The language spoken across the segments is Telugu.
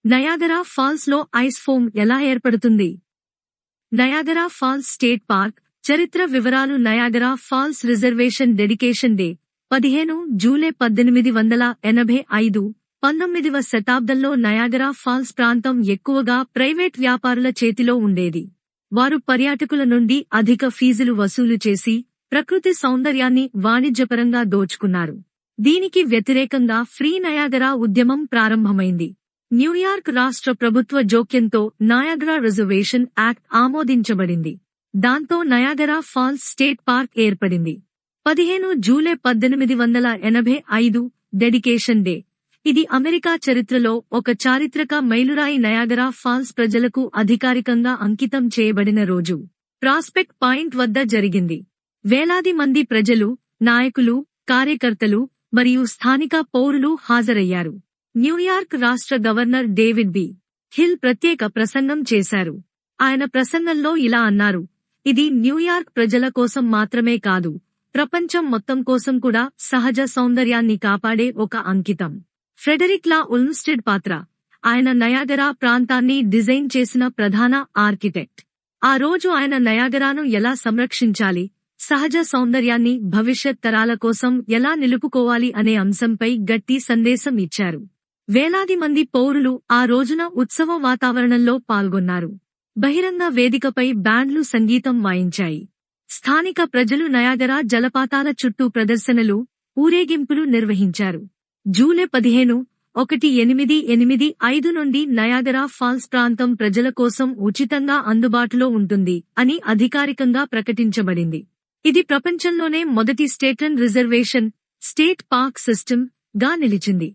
నయాగరా ఫాల్స్ లో ఐస్ ఫోమ్ ఎలా ఏర్పడుతుంది? నయాగరా ఫాల్స్ స్టేట్ పార్క్ చరిత్ర వివరాలు. Niagara Falls reservation dedication day 15 July 1885. 19వ శతాబ్దంలో నయాగరా ఫాల్స్ ప్రాంతం ఎక్కువగా ప్రైవేట్ వ్యాపారుల చేతిలో ఉండేది. వారు పర్యాటకుల నుండి అధిక ఫీజులు వసూలు చేసి ప్రకృతి సౌందర్యాన్ని వాణిజ్యపరంగా దోచుకున్నారు. దీనికి వ్యతిరేకంగా ఫ్రీ నయాగరా ఉద్యమం ప్రారంభమైంది. న్యూయార్క్ రాష్ట్ర ప్రభుత్వ జోక్యంతో నయాగరా రిజర్వేషన్ యాక్ట్ ఆమోదించబడింది. దాంతో నయాగరా ఫాల్స్ స్టేట్ పార్క్ ఏర్పడింది. 15 జూలై 1885 డెడికేషన్ డే. ఇది అమెరికా చరిత్రలో ఒక చారిత్రక మైలురాయి. నయాగరా ఫాల్స్ ప్రజలకు అధికారికంగా అంకితం చేయబడిన రోజు ప్రాస్పెక్ట్ పాయింట్ వద్ద జరిగింది. వేలాది మంది ప్రజలు, నాయకులు, కార్యకర్తలు మరియు స్థానిక పౌరులు హాజరయ్యారు. న్యూయార్క్ రాష్ట్ర గవర్నర్ డేవిడ్ బి. హిల్ ప్రత్యేక ప్రసంగం చేశారు. ఆయన ప్రసంగంలో ఇలా అన్నారు: ఇది న్యూయార్క్ ప్రజల కోసం మాత్రమే కాదు, ప్రపంచం మొత్తం కోసం కూడా సహజ సౌందర్యాన్ని కాపాడే ఒక అంకితం. ఫ్రెడరిక్ లా ఉల్మ్స్టెడ్ పాత్ర. ఆయన నయాగరా ప్రాంతాన్ని డిజైన్ చేసిన ప్రధాన ఆర్కిటెక్ట్. ఆ రోజు ఆయన నయాగరాను ఎలా సంరక్షించాలి, సహజ సౌందర్యాన్ని భవిష్యత్ తరాల కోసం ఎలా నిలుపుకోవాలి అనే అంశంపై గట్టి సందేశం ఇచ్చారు. వేలాది మంది పౌరులు ఆ రోజున ఉత్సవ వాతావరణంలో పాల్గొన్నారు. బహిరంగ వేదికపై బ్యాండ్లు సంగీతం వాయించాయి. స్థానిక ప్రజలు నయాగరా జలపాతాల చుట్టూ ప్రదర్శనలు, ఊరేగింపులు నిర్వహించారు. జూలై 15, 1885 నుండి నయాగరా ఫాల్స్ ప్రాంతం ప్రజల కోసం ఉచితంగా అందుబాటులో ఉంటుంది అని అధికారికంగా ప్రకటించబడింది. ఇది ప్రపంచంలోనే మొదటి state reservation state park system గా నిలిచింది.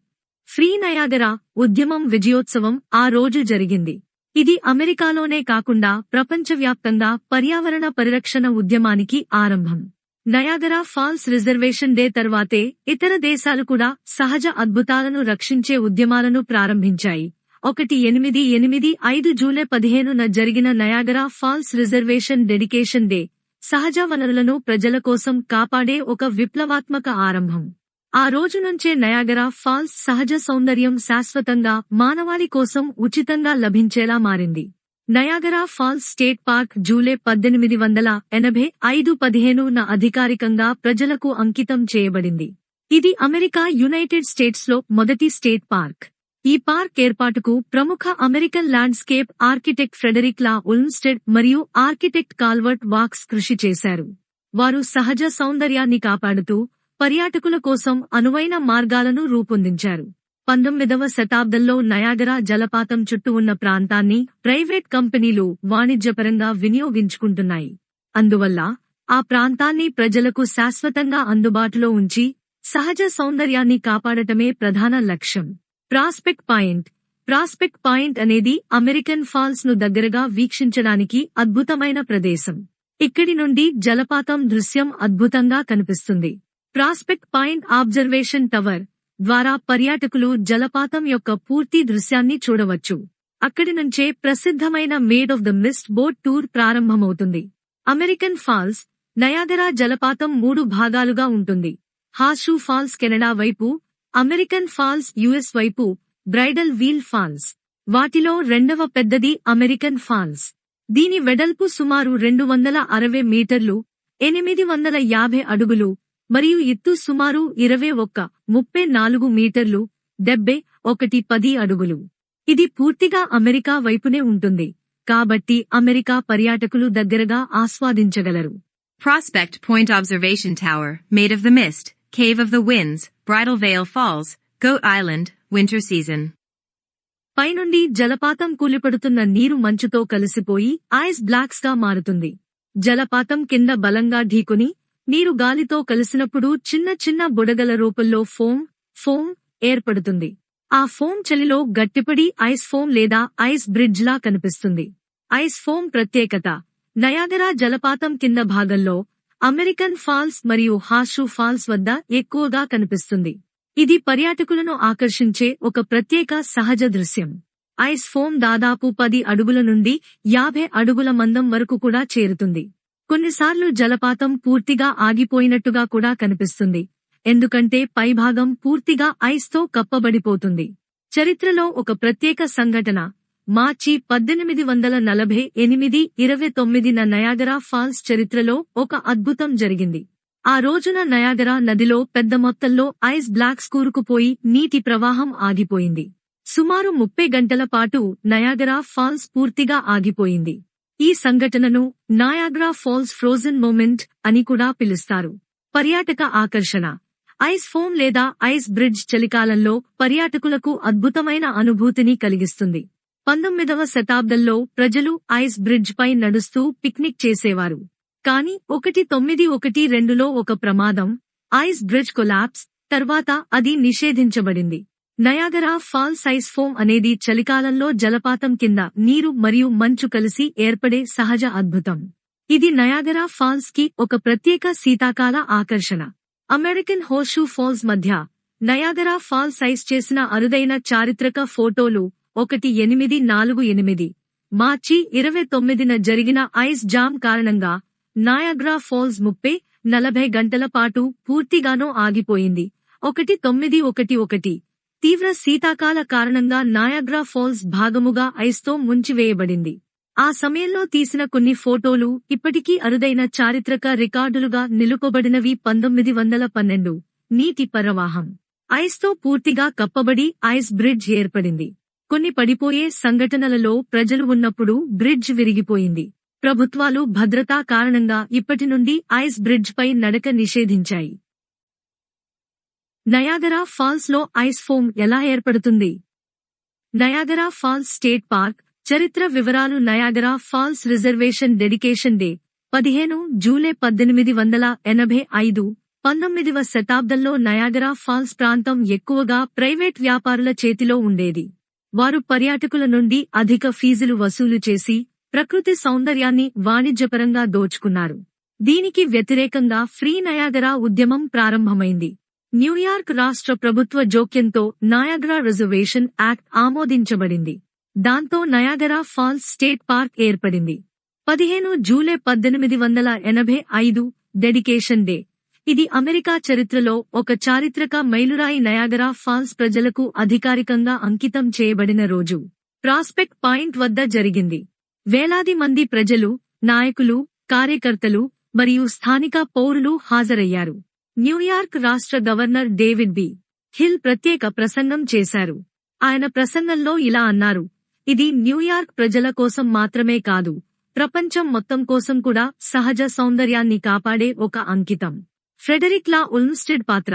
ఫ్రీ నయాగరా ఉద్యమం విజయోత్సవం ఆ రోజు జరిగింది. ఇది అమెరికాలోనే కాకుండా ప్రపంచవ్యాప్తంగా పర్యావరణ పరిరక్షణ ఉద్యమానికి ఆరంభం. నయాగరా ఫాల్స్ రిజర్వేషన్ డే తర్వాతే ఇతర దేశాలు కూడా సహజ అద్భుతాలను రక్షించే ఉద్యమాలను ప్రారంభించాయి. 1885 జూలై 15న జరిగిన Niagara Falls reservation dedication day సహజ వనరులను ప్రజల కోసం కాపాడే ఒక విప్లవాత్మక ఆరంభం. ఆ రోజు నుంచే నయాగరా ఫాల్స్ సహజ సౌందర్యం శాశ్వతంగా మానవాళి కోసం ఉచితంగా లభించేలా మారింది. Niagara Falls State Park July 1885 15న అధికారికంగా ప్రజలకు అంకితం చేయబడింది. ఇది అమెరికా యునైటెడ్ స్టేట్స్ లో మొదటి స్టేట్ పార్క్. ఈ పార్క్ ఏర్పాటుకు ప్రముఖ అమెరికన్ ల్యాండ్స్కేప్ ఆర్కిటెక్ట్ ఫ్రెడరిక్ లా ఉల్మ్స్టెడ్ మరియు ఆర్కిటెక్ట్ కాల్వర్ట్ వాక్స్ కృషి చేశారు. వారు సహజ సౌందర్యాన్ని కాపాడుతూ పర్యాటకుల కోసం అనువైన మార్గాలను రూపొందించారు. 19వ శతాబ్దంలో నయాగరా జలపాతం చుట్టూ ఉన్న ప్రాంతాన్ని ప్రైవేట్ కంపెనీలు వాణిజ్యపరంగా వినియోగించుకుంటున్నాయి. అందువల్ల ఆ ప్రాంతాన్ని ప్రజలకు శాశ్వతంగా అందుబాటులో ఉంచి సహజ సౌందర్యాన్ని కాపాడటమే ప్రధాన లక్ష్యం. Prospect point. ప్రాస్పెక్ట్ పాయింట్ అనేది అమెరికన్ ఫాల్స్ ను దగ్గరగా వీక్షించడానికి అద్భుతమైన ప్రదేశం. ఇక్కడి నుండి జలపాతం దృశ్యం అద్భుతంగా కనిపిస్తుంది. ప్రాస్పెక్ట్ పాయింట్ ఆబ్జర్వేషన్ టవర్ ద్వారా పర్యాటకులు జలపాతం యొక్క పూర్తి దృశ్యాన్ని చూడవచ్చు. అక్కడి నుంచే ప్రసిద్ధమైన made of the Mist boat tour ప్రారంభమవుతుంది. American Falls. నయాగరా జలపాతం 3 భాగాలుగా ఉంటుంది. హార్షూ ఫాల్స్ కెనడా వైపు, అమెరికన్ ఫాల్స్ యుఎస్ వైపు, బ్రైడల్ వీల్ ఫాల్స్. వాటిలో రెండవ పెద్దది అమెరికన్ ఫాల్స్. దీని వెడల్పు సుమారు 260 మీటర్లు, 850 అడుగులు మరియు ఎత్తు సుమారు 21-34 మీటర్లు, 70-10 అడుగులు. ఇది పూర్తిగా అమెరికా వైపునే ఉంటుంది, కాబట్టి అమెరికా పర్యాటకులు దగ్గరగా ఆస్వాదించగలరు. Prospect Point Observation Tower, made of the mist, Cave of the Winds, Bridal Veil Falls, Goat Island, winter season. పైనుండి జలపాతం కూలిపడుతున్న నీరు మంచుతో కలిసిపోయి ఐస్ బ్లాక్స్ గా మారుతుంది. జలపాతం కింద బలంగా ఢీకొని నీరు గాలితో కలిసినప్పుడు చిన్న చిన్న బుడగల రూపంలో ఫోమ్ ఏర్పడుతుంది. ఆ ఫోమ్ చలిలో గట్టిపడి ఐస్ ఫోమ్ లేదా ఐస్ బ్రిడ్జ్ లా కనిపిస్తుంది. ఐస్ ఫోమ్ ప్రత్యేకత. నయాగరా జలపాతం కింద భాగంలో అమెరికన్ ఫాల్స్ మరియు హార్షూ ఫాల్స్ వద్ద ఎక్కువగా కనిపిస్తుంది. ఇది పర్యాటకులను ఆకర్షించే ఒక ప్రత్యేక సహజ దృశ్యం. ఐస్ ఫోమ్ దాదాపు 10 అడుగుల నుండి 50 అడుగుల మందం వరకు కూడా చేరుతుంది. కొన్నిసార్లు జలపాతం పూర్తిగా ఆగిపోయినట్టుగా కూడా కనిపిస్తుంది, ఎందుకంటే పైభాగం పూర్తిగా ఐస్ తో కప్పబడిపోతుంది. చరిత్రలో ఒక ప్రత్యేక సంఘటన మార్చి 1848 29న నయాగరా ఫాల్స్ చరిత్రలో ఒక అద్భుతం జరిగింది. ఆ రోజున నయాగరా నదిలో పెద్ద మొత్తంలో ఐస్ బ్లాక్స్ కూరుకుపోయి నీటి ప్రవాహం ఆగిపోయింది. సుమారు 30 గంటల పాటు నయాగరా ఫాల్స్ పూర్తిగా ఆగిపోయింది. ఈ సంఘటనను నయాగరా ఫాల్స్ ఫ్రోజన్ మూమెంట్ అని కూడా పిలుస్తారు. పర్యాటక ఆకర్షణ ఐస్ ఫోమ్ లేదా ఐస్ బ్రిడ్జ్ చలికాలంలో పర్యాటకులకు అద్భుతమైన అనుభూతిని కలిగిస్తుంది. 19వ శతాబ్దంలో ప్రజలు ఐస్ బ్రిడ్జ్ పై నడుస్తూ పిక్నిక్ చేసేవారు. కానీ 1912లో ఒక ప్రమాదం, ఐస్ బ్రిడ్జ్ కొలాప్స్ తర్వాత అది నిషేధించబడింది. నయాగరా ఫాల్స్ ఐస్ ఫోమ్ అనేది చలికాలంలో జలపాతం కింద నీరు మరియు మంచు కలిసి ఏర్పడే సహజ అద్భుతం. ఇది నయాగరా ఫాల్స్ కి ఒక ప్రత్యేక శీతాకాల ఆకర్షణ. అమెరికన్ హోర్షూ ఫాల్స్ మధ్య నయాగరా ఫాల్స్ ఐస్ చేసిన అరుదైన చారిత్రక ఫోటోలు 1848 మార్చి 29న జరిగిన ఐస్ జామ్ కారణంగా నయాగరా ఫాల్స్ 30-40 గంటల పాటు పూర్తిగానో ఆగిపోయింది. 1911 తీవ్ర శీతాకాల కారణంగా నయాగరా ఫాల్స్ భాగముగా ఐస్తో ముంచివేయబడింది. ఆ సమయంలో తీసిన కొన్ని ఫోటోలు ఇప్పటికీ అరుదైన చారిత్రక రికార్డులుగా నిలుపబడినవి. 1912 నీటి ప్రవాహం ఐస్తో పూర్తిగా కప్పబడి ఐస్ బ్రిడ్జ్ ఏర్పడింది. కొన్ని పడిపోయే సంఘటనలలో ప్రజలు ఉన్నప్పుడు బ్రిడ్జ్ విరిగిపోయింది. ప్రభుత్వాలు భద్రతా కారణంగా ఇప్పటి నుండి ఐస్ బ్రిడ్జ్ పై నడక నిషేధించాయి. నయాగరా ఫాల్స్ లో ఐస్ ఫోమ్ ఎలా ఏర్పడుతుంది? నయాగరా ఫాల్స్ స్టేట్ పార్క్ చరిత్ర వివరాలు Niagara Falls reservation dedication day 15 July 1885 19వ శతాబ్దంలో నయాగరా ఫాల్స్ ప్రాంతం ఎక్కువగా ప్రైవేట్ వ్యాపారుల చేతిలో ఉండేది. వారు పర్యాటకుల నుండి అధిక ఫీజులు వసూలు చేసి ప్రకృతి సౌందర్యాన్ని వాణిజ్యపరంగా దోచుకున్నారు. దీనికి వ్యతిరేకంగా ఫ్రీ నయాగరా ఉద్యమం ప్రారంభమైంది. న్యూయార్క్ రాష్ట్ర ప్రభుత్వ జోక్యంతో నయాగరా రిజర్వేషన్ యాక్ట్ ఆమోదించబడింది. దాంతో నయాగరా ఫాల్స్ స్టేట్ పార్క్ ఏర్పడింది. 15 జూలై 1885 డెడికేషన్ డే. ఇది అమెరికా చరిత్రలో ఒక చారిత్రక మైలురాయి. నయాగరా ఫాల్స్ ప్రజలకు అధికారికంగా అంకితం చేయబడిన రోజు ప్రాస్పెక్ట్ పాయింట్ వద్ద జరిగింది. వేలాది మంది ప్రజలు, నాయకులు, కార్యకర్తలు మరియు స్థానిక పౌరులు హాజరయ్యారు. న్యూయార్క్ రాష్ట్ర గవర్నర్ డేవిడ్ బి. హిల్ ప్రత్యేక ప్రసంగం చేశారు. ఆయన ప్రసంగంలో ఇలా అన్నారు: ఇది న్యూయార్క్ ప్రజల కోసం మాత్రమే కాదు, ప్రపంచం మొత్తం కోసం కూడా సహజ సౌందర్యాన్ని కాపాడే ఒక అంకితం. ఫ్రెడరిక్ లా ఉల్మ్స్టెడ్ పాత్ర.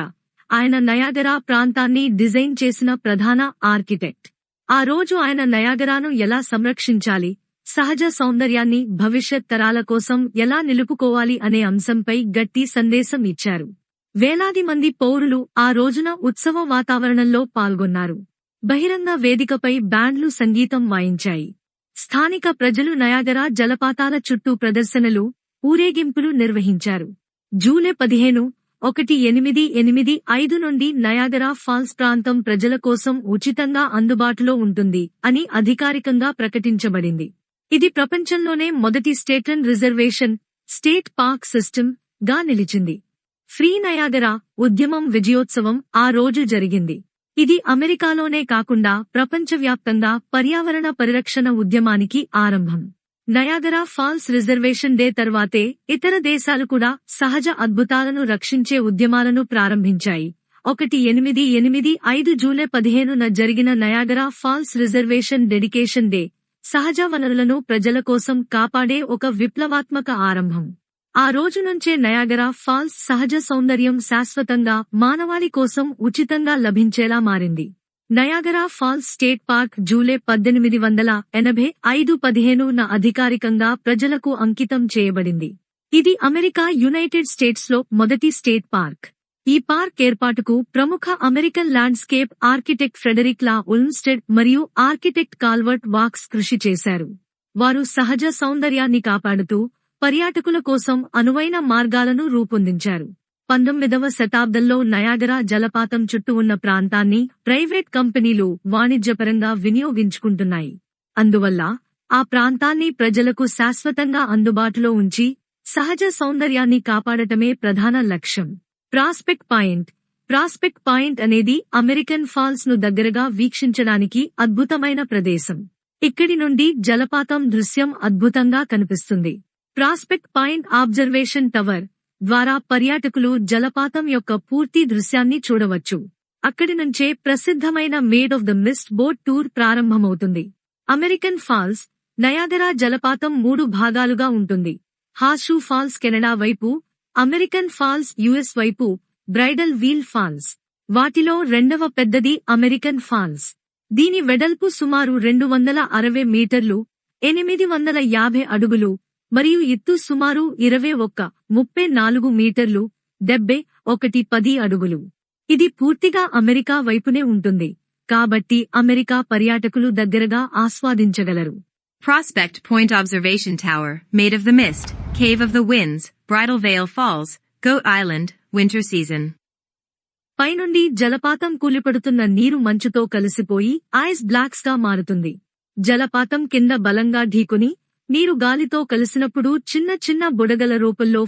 ఆయన నయాగరా ప్రాంతాన్ని డిజైన్ చేసిన ప్రధాన ఆర్కిటెక్ట్. ఆ రోజు ఆయన నయాగరాను ఎలా సంరక్షించాలి, సహజ సౌందర్యాన్ని భవిష్యత్ తరాల కోసం ఎలా నిలుపుకోవాలి అనే అంశంపై గట్టి సందేశం ఇచ్చారు. వేలాది మంది పౌరులు ఆ రోజున ఉత్సవ వాతావరణంలో పాల్గొన్నారు. బహిరంగ వేదికపై బ్యాండ్లు సంగీతం వాయించాయి. స్థానిక ప్రజలు నయాగరా జలపాతాల చుట్టూ ప్రదర్శనలు, ఊరేగింపులు నిర్వహించారు. జూలై 15, 1885 నుండి నయాగరా ఫాల్స్ ప్రాంతం ప్రజల కోసం ఉచితంగా అందుబాటులో ఉంటుంది అని అధికారికంగా ప్రకటించబడింది. ఇది ప్రపంచంలోనే మొదటి state reservation state park system గా నిలిచింది. ఫ్రీ నయాగరా ఉద్యమం విజయోత్సవం ఆ రోజు జరిగింది. ఇది అమెరికాలోనే కాకుండా ప్రపంచవ్యాప్తంగా పర్యావరణ పరిరక్షణ ఉద్యమానికి ఆరంభం. నయాగరా ఫాల్స్ రిజర్వేషన్ డే తర్వాతే ఇతర దేశాలు కూడా సహజ అద్భుతాలను రక్షించే ఉద్యమాలను ప్రారంభించాయి. 1885 జూలై 15న జరిగిన Niagara Falls reservation dedication day సహజ వనరులను ప్రజల కోసం కాపాడే ఒక విప్లవాత్మక ఆరంభం. ఆ రోజు నుంచే నయాగరా ఫాల్స్ సహజ సౌందర్యం శాశ్వతంగా మానవాళి కోసం ఉచితంగా లభించేలా మారింది. Niagara Falls State Park July 1885 15న అధికారికంగా ప్రజలకు అంకితం చేయబడింది. ఇది అమెరికా యునైటెడ్ స్టేట్స్ లో మొదటి స్టేట్ పార్క్. ఈ పార్క్ ఏర్పాటుకు ప్రముఖ అమెరికన్ ల్యాండ్స్కేప్ ఆర్కిటెక్ట్ ఫ్రెడరిక్ లా ఉల్మ్స్టెడ్ మరియు ఆర్కిటెక్ట్ కాల్వర్ట్ వాక్స్ కృషి చేశారు. వారు సహజ సౌందర్యాన్ని కాపాడుతూ పర్యాటకుల కోసం అనువైన మార్గాలను రూపొందించారు. 19వ శతాబ్దంలో నయాగరా జలపాతం చుట్టూ ఉన్న ప్రాంతాన్ని ప్రైవేట్ కంపెనీలు వాణిజ్యపరంగా వినియోగించుకుంటున్నాయి. అందువల్ల ఆ ప్రాంతాన్ని ప్రజలకు శాశ్వతంగా అందుబాటులో ఉంచి సహజ సౌందర్యాన్ని కాపాడటమే ప్రధాన లక్ష్యం. ప్రాస్పెక్ట్ పాయింట్ ప్రాస్పెక్ట్ పాయింట్ అనేది అమెరికన్ ఫాల్స్ ను దగ్గరగా వీక్షించడానికి అద్భుతమైన ప్రదేశం. ఇక్కడి నుండి జలపాతం దృశ్యం అద్భుతంగా కనిపిస్తుంది. ప్రాస్పెక్ట్ పాయింట్ అబ్జర్వేషన్ టవర్ ద్వారా పర్యాటకులు జలపాతం యొక్క పూర్తి దృశ్యాన్ని చూడవచ్చు. అక్కడి నుంచే ప్రసిద్ధమైన made of the Mist boat tour ప్రారంభమవుతుంది. అమెరికన్ ఫాల్స్ నయాగరా జలపాతం 3 భాగాలుగా ఉంటుంది. హార్షూ ఫాల్స్ కెనడా వైపు, అమెరికన్ ఫాల్స్ యుఎస్ వైపు, బ్రైడల్ వీల్ ఫాల్స్. వాటిలో రెండవ పెద్దది అమెరికన్ ఫాల్స్. దీని వెడల్పు సుమారు 260 మీటర్లు, 850 అడుగులు మరియు ఎత్తు సుమారు 34 మీటర్లు, 10 అడుగులు. ఇది పూర్తిగా అమెరికా వైపునే ఉంటుంది, కాబట్టి అమెరికా పర్యాటకులు దగ్గరగా ఆస్వాదించగలరు. Prospect Point Observation Tower, made of the mist, Cave of the Winds, Bridal Veil Falls, Goat Island, winter season. పైనుండి జలపాతం కూలిపడుతున్న నీరు మంచుతో కలిసిపోయి ఐస్ బ్లాక్స్ గా మారుతుంది. జలపాతం కింద బలంగా ఢీకొని నీరు గాలితో కలిసినప్పుడు చిన్న చిన్న బుడగల రూపంలో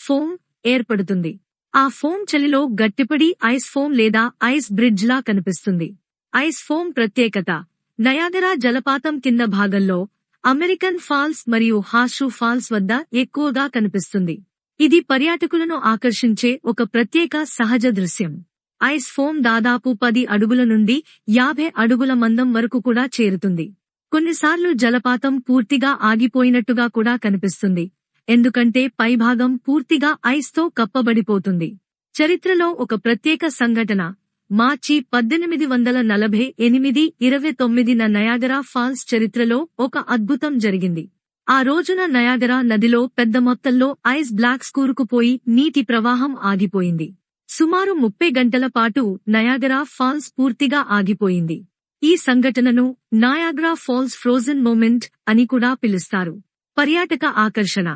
ఫోమ్ ఏర్పడుతుంది. ఆ ఫోమ్ చలిలో గట్టిపడి ఐస్ ఫోమ్ లేదా ఐస్ బ్రిడ్జ్ లా కనిపిస్తుంది. ఐస్ ఫోమ్ ప్రత్యేకత నయాగరా జలపాతం కింద భాగంలో అమెరికన్ ఫాల్స్ మరియు హార్షూ ఫాల్స్ వద్ద ఎక్కువగా కనిపిస్తుంది. ఇది పర్యాటకులను ఆకర్షించే ఒక ప్రత్యేక సహజ దృశ్యం. ఐస్ ఫోమ్ దాదాపు 10 అడుగుల నుండి 50 అడుగుల మందం వరకు కూడా చేరుతుంది. కొన్నిసార్లు జలపాతం పూర్తిగా ఆగిపోయినట్టుగా కూడా కనిపిస్తుంది, ఎందుకంటే పైభాగం పూర్తిగా ఐస్ తో కప్పబడిపోతుంది. చరిత్రలో ఒక ప్రత్యేక సంఘటన మార్చి 1848 29న నయాగరా ఫాల్స్ చరిత్రలో ఒక అద్భుతం జరిగింది. ఆ రోజున నయాగరా నదిలో పెద్ద మొత్తంలో ఐస్ బ్లాక్స్ కూరుకుపోయి నీటి ప్రవాహం ఆగిపోయింది. సుమారు 30 గంటల పాటు నయాగరా ఫాల్స్ పూర్తిగా ఆగిపోయింది. ఈ సంఘటనను నయాగరా ఫాల్స్ ఫ్రోజన్ మూమెంట్ అని కూడా పిలుస్తారు. పర్యాటక ఆకర్షణ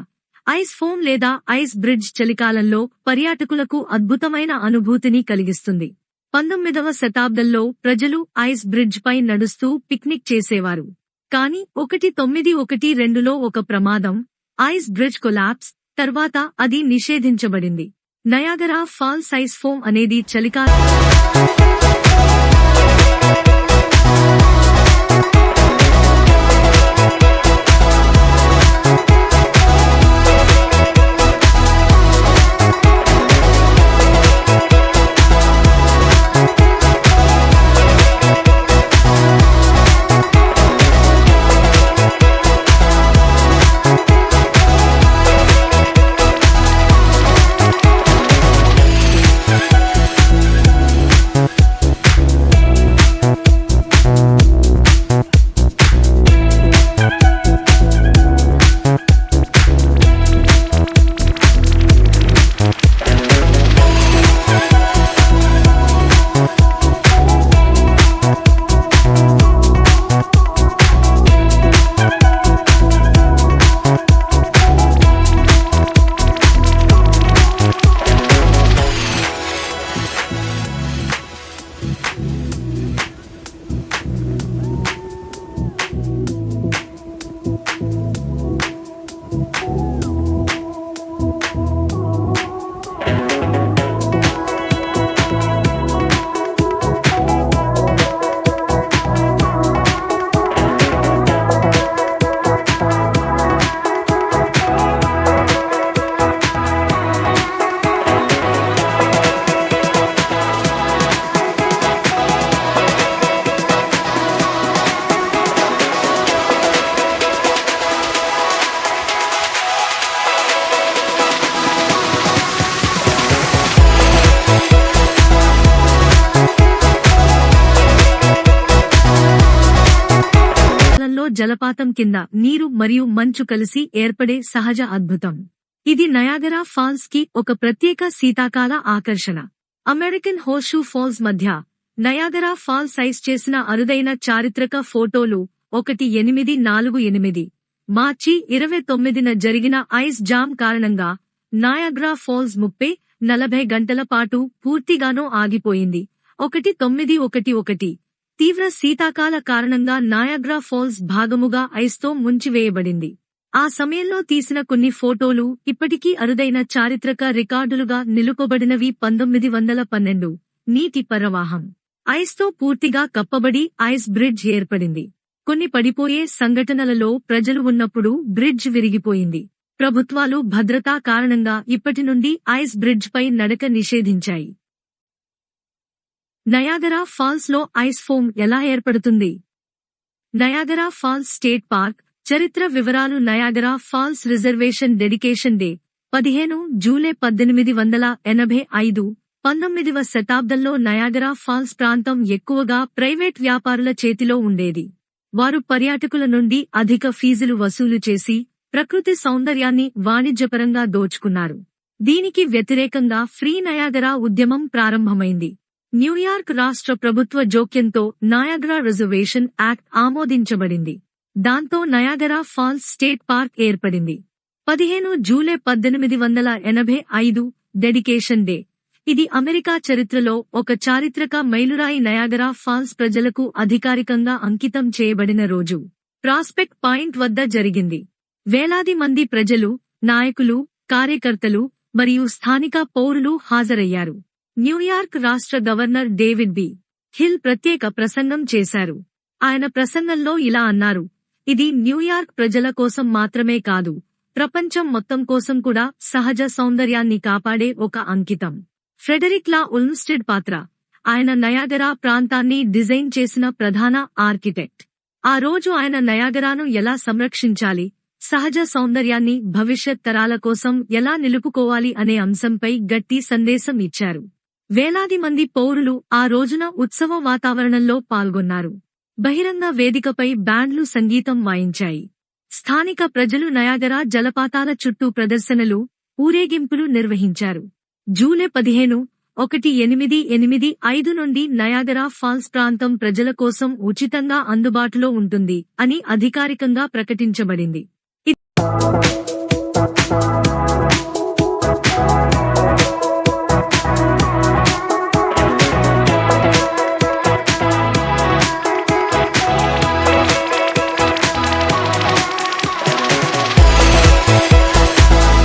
ఐస్ ఫోమ్ లేదా ఐస్ బ్రిడ్జ్ చలికాలంలో పర్యాటకులకు అద్భుతమైన అనుభూతిని కలిగిస్తుంది. 19వ శతాబ్దంలో ప్రజలు ఐస్ బ్రిడ్జ్ పై నడుస్తూ పిక్నిక్ చేసేవారు. కానీ 1912లో ఒక ప్రమాదం, ఐస్ బ్రిడ్జ్ కొలాప్స్ తర్వాత అది నిషేధించబడింది. నయాగరా ఫాల్స్ ఐస్ ఫోమ్ అనేది చలికాలం జలపాతం కింద నీరు మరియు మంచు కలిసి ఏర్పడే సహజ అద్భుతం. ఇది నయాగరా ఫాల్స్ కి ఒక ప్రత్యేక శీతాకాల ఆకర్షణ. అమెరికన్ హోర్షూ ఫాల్స్ మధ్య నయాగరా ఫాల్స్ ఐస్ చేసిన అరుదైన చారిత్రక ఫోటోలు 1848 మార్చి 29న జరిగిన ఐస్ జామ్ కారణంగా నయాగరా ఫాల్స్ 30-40 గంటల పాటు పూర్తిగానూ ఆగిపోయింది. 1911 తీవ్ర శీతాకాల కారణంగా నయాగరా ఫాల్స్ భాగముగా ఐస్తో ముంచివేయబడింది. ఆ సమయంలో తీసిన కొన్ని ఫోటోలు ఇప్పటికీ అరుదైన చారిత్రక రికార్డులుగా నిలుపబడినవి. 1912 నీటి ప్రవాహం. ఐస్తో పూర్తిగా కప్పబడి ఐస్ బ్రిడ్జ్ ఏర్పడింది. కొన్ని పడిపోయే సంఘటనలలో ప్రజలు ఉన్నప్పుడు బ్రిడ్జ్ విరిగిపోయింది. ప్రభుత్వాలు భద్రతా కారణంగా ఇప్పటి నుండి ఐస్ బ్రిడ్జ్ పై నడక నిషేధించాయి. నయాగరా ఫాల్స్ లో ఐస్ ఫోమ్ ఎలా ఏర్పడుతుంది? నయాగరా ఫాల్స్ స్టేట్ పార్క్ చరిత్ర వివరాలు. Niagara Falls reservation dedication day 15 July 1885. 19వ శతాబ్దంలో నయాగరా ఫాల్స్ ప్రాంతం ఎక్కువగా ప్రైవేట్ వ్యాపారుల చేతిలో ఉండేది. వారు పర్యాటకుల నుండి అధిక ఫీజులు వసూలు చేసి ప్రకృతి సౌందర్యాన్ని వాణిజ్యపరంగా దోచుకున్నారు. దీనికి వ్యతిరేకంగా ఫ్రీ నయాగరా ఉద్యమం ప్రారంభమైంది. న్యూయార్క్ రాష్ట్ర ప్రభుత్వ జోక్యంతో నయాగరా రిజర్వేషన్ యాక్ట్ ఆమోదించబడింది. దాంతో నయాగరా ఫాల్స్ స్టేట్ పార్క్ ఏర్పడింది. 15 జూలై 1885 డెడికేషన్ డే. ఇది అమెరికా చరిత్రలో ఒక చారిత్రక మైలురాయి. నయాగరా ఫాల్స్ ప్రజలకు అధికారికంగా అంకితం చేయబడిన రోజు ప్రాస్పెక్ట్ పాయింట్ వద్ద జరిగింది. వేలాది మంది ప్రజలు, నాయకులు, కార్యకర్తలు మరియు స్థానిక పౌరులు హాజరయ్యారు. న్యూయార్క్ రాష్ట్ర గవర్నర్ డేవిడ్ బి. హిల్ ప్రత్యేక ప్రసంగం చేశారు. ఆయన ప్రసంగంలో ఇలా అన్నారు: ఇది న్యూయార్క్ ప్రజల కోసం మాత్రమే కాదు, ప్రపంచం మొత్తం కోసం కూడా సహజ సౌందర్యాన్ని కాపాడే ఒక అంకితం. ఫ్రెడరిక్ లా ఉల్మ్స్టెడ్ పాత్ర. ఆయన నయాగరా ప్రాంతాన్ని డిజైన్ చేసిన ప్రధాన ఆర్కిటెక్ట్. ఆ రోజు ఆయన నయాగరాను ఎలా సంరక్షించాలి, సహజ సౌందర్యాన్ని భవిష్యత్ తరాల కోసం ఎలా నిలుపుకోవాలి అనే అంశంపై గట్టి సందేశం ఇచ్చారు. వేలాది మంది పౌరులు ఆ రోజున ఉత్సవ వాతావరణంలో పాల్గొన్నారు. బహిరంగ వేదికపై బ్యాండ్లు సంగీతం వాయించాయి. స్థానిక ప్రజలు నయాగరా జలపాతాల చుట్టూ ప్రదర్శనలు, ఊరేగింపులు నిర్వహించారు. జూలై 15, 1885 నుండి నయాగరా ఫాల్స్ ప్రాంతం ప్రజల కోసం ఉచితంగా అందుబాటులో ఉంటుంది అని అధికారికంగా ప్రకటించబడింది.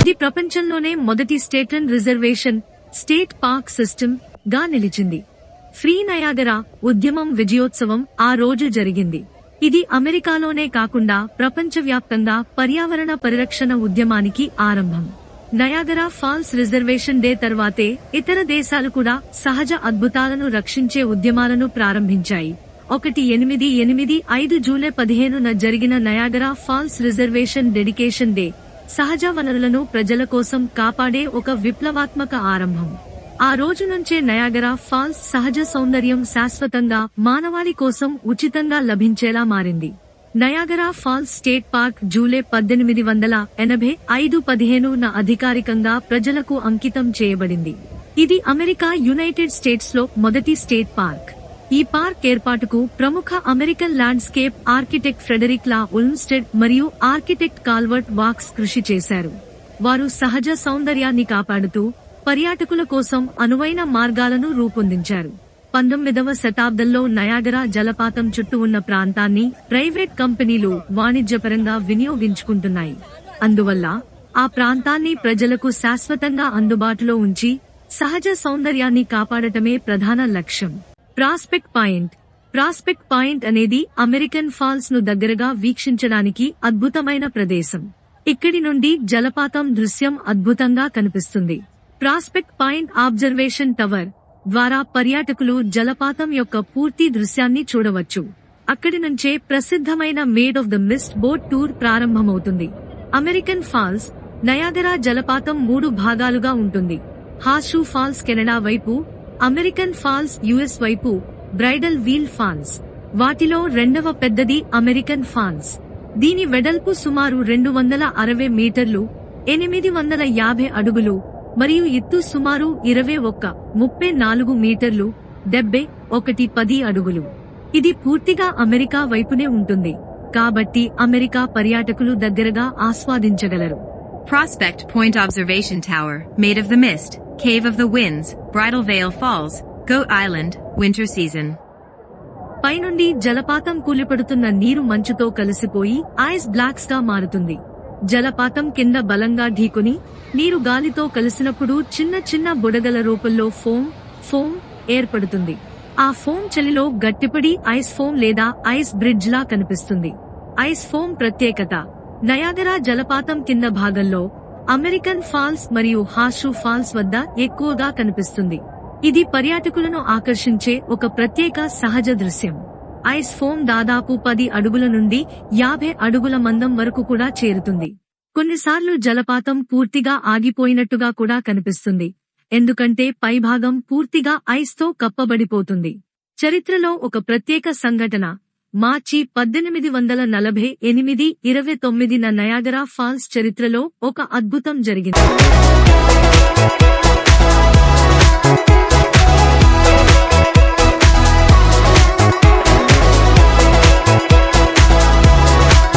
ఇది ప్రపంచంలోనే మొదటి state reservation state park system గా నిలిచింది. ఫ్రీ నయాగరా ఉద్యమం విజయోత్సవం ఆ రోజు జరిగింది. ఇది అమెరికాలోనే కాకుండా ప్రపంచవ్యాప్తంగా పర్యావరణ పరిరక్షణ ఉద్యమానికి ఆరంభం. నయాగరా ఫాల్స్ రిజర్వేషన్ డే తర్వాతే ఇతర దేశాలు కూడా సహజ అద్భుతాలను రక్షించే ఉద్యమాలను ప్రారంభించాయి. 1885 జూలై 15న జరిగిన Niagara Falls reservation dedication day సహజ వనరులను ప్రజల కోసం కాపాడే ఒక విప్లవాత్మక ఆరంభం. ఆ రోజు నుంచే నయాగరా ఫాల్స్ సహజ సౌందర్యం శాశ్వతంగా మానవాళి కోసం ఉచితంగా లభించేలా మారింది. Niagara Falls State Park July 1885 15న అధికారికంగా ప్రజలకు అంకితం చేయబడింది. ఇది అమెరికా యునైటెడ్ స్టేట్స్ లో మొదటి స్టేట్ పార్క్. ఈ పార్క్ ఏర్పాటుకు ప్రముఖ అమెరికన్ ల్యాండ్స్కేప్ ఆర్కిటెక్ట్ ఫ్రెడరిక్ లా ఉల్మ్స్టెడ్ మరియు ఆర్కిటెక్ట్ కాల్వర్ట్ వాక్స్ కృషి చేశారు. వారు సహజ సౌందర్యాన్ని కాపాడుతూ పర్యాటకుల కోసం అనువైన మార్గాలను రూపొందించారు. 19వ శతాబ్దంలో నయాగరా జలపాతం చుట్టూ ఉన్న ప్రాంతాన్ని ప్రైవేట్ కంపెనీలు వాణిజ్యపరంగా వినియోగించుకుంటున్నాయి. అందువల్ల ఆ ప్రాంతాన్ని ప్రజలకు శాశ్వతంగా అందుబాటులో ఉంచి సహజ సౌందర్యాన్ని కాపాడటమే ప్రధాన లక్ష్యం. Prospect point. ప్రాస్పెక్ట్ పాయింట్ అనేది అమెరికన్ ఫాల్స్ ను దగ్గరగా వీక్షించడానికి అద్భుతమైన ప్రదేశం. ఇక్కడి నుండి జలపాతం దృశ్యం అద్భుతంగా కనిపిస్తుంది. ప్రాస్పెక్ట్ పాయింట్ అబ్జర్వేషన్ టవర్ ద్వారా పర్యాటకులు జలపాతం యొక్క పూర్తి దృశ్యాన్ని చూడవచ్చు. అక్కడి నుంచే ప్రసిద్ధమైన made of the Mist boat tour ప్రారంభమవుతుంది. అమెరికన్ ఫాల్స్ నయాగరా జలపాతం 3 భాగాలుగా ఉంటుంది. హార్షూ ఫాల్స్ కెనడా వైపు, అమెరికన్ ఫాల్స్ యుఎస్ వైపు, బ్రైడల్ వీల్ ఫాల్స్. వాటిలో రెండవ పెద్దది అమెరికన్ ఫాల్స్. దీని వెడల్పు సుమారు 260 మీటర్లు, 850 అడుగులు మరియు ఎత్తు సుమారు 34 మీటర్లు, 10 అడుగులు. ఇది పూర్తిగా అమెరికా వైపునే ఉంటుంది, కాబట్టి అమెరికా పర్యాటకులు దగ్గరగా ఆస్వాదించగలరు. Prospect Point Observation Tower, made of the mist, Cave of the Winds, Bridal Veil Falls, Goat Island, winter season. పైనుండి జలపాతం కూలిపడుతున్న నీరు మంచుతో కలిసిపోయి ఐస్ బ్లాక్స్ గా మారుతుంది. జలపాతం కింద బలంగా ఢీకొని నీరు గాలితో కలిసినప్పుడు చిన్న చిన్న బుడగల రూపంలో ఫోమ్ ఏర్పడుతుంది. ఆ ఫోమ్ చలిలో గట్టిపడి ఐస్ ఫోమ్ లేదా ఐస్ బ్రిడ్జ్ లా కనిపిస్తుంది. ఐస్ ఫోమ్ ప్రత్యేకత: నయాగరా జలపాతం కింద భాగంలో అమెరికన్ ఫాల్స్ మరియు హార్షూ ఫాల్స్ వద్ద ఎక్కువగా కనిపిస్తుంది. ఇది పర్యాటకులను ఆకర్షించే ఒక ప్రత్యేక సహజ దృశ్యం. ఐస్ ఫోమ్ దాదాపు 10 అడుగుల నుండి 50 అడుగుల మందం వరకు కూడా చేరుతుంది. కొన్నిసార్లు జలపాతం పూర్తిగా ఆగిపోయినట్టుగా కూడా కనిపిస్తుంది, ఎందుకంటే పైభాగం పూర్తిగా ఐస్ తో కప్పబడిపోతుంది. చరిత్రలో ఒక ప్రత్యేక సంఘటన: మార్చి 1848 29న నయాగరా ఫాల్స్ చరిత్రలో ఒక అద్భుతం జరిగింది.